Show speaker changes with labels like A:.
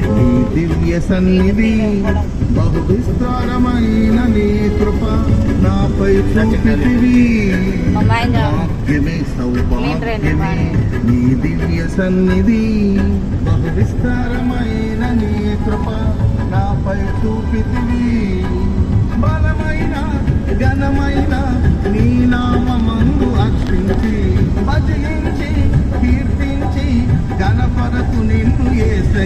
A: నీ దివ్య సన్నిధి బహు విస్తారమైన నీ కృప నాపై చూపితివి భాగ్యమే సౌభాగ్యమే నీ దివ్య సన్నిధి బహు విస్తారమైన నీ కృప నాపై చూపితివి బలమైన ఘనమైన నీ నామమందు అర్పించి భజించి కీర్తించి గణపరతు నిన్ను యేసయ్యా